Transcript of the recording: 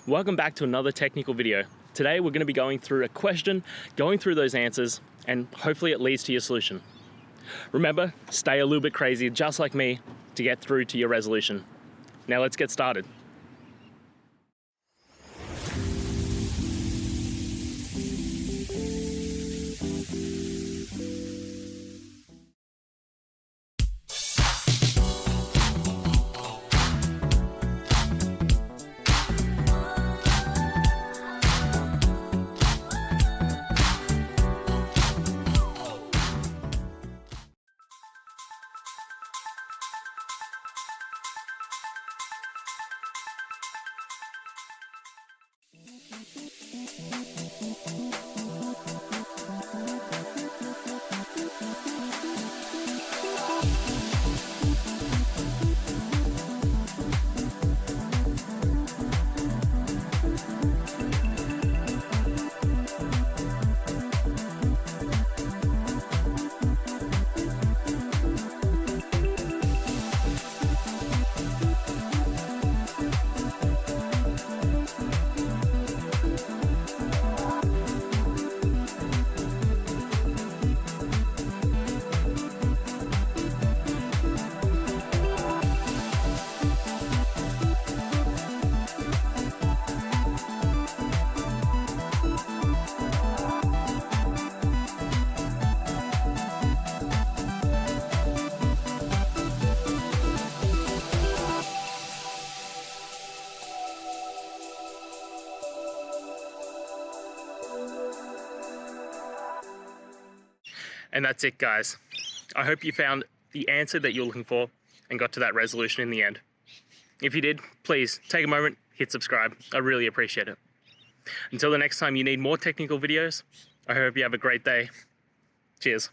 Welcome back to another technical video. Today we're going to be going through a question, going through those answers, and hopefully it leads to your solution. Remember, stay a little bit crazy, just like me, to get through to your resolution. Now let's get started. And that's it, guys. I hope you found the answer that you're looking for and got to that resolution in the end. If you did, please take a moment, hit subscribe. I really appreciate it. Until the next time you need more technical videos, I hope you have a great day. Cheers.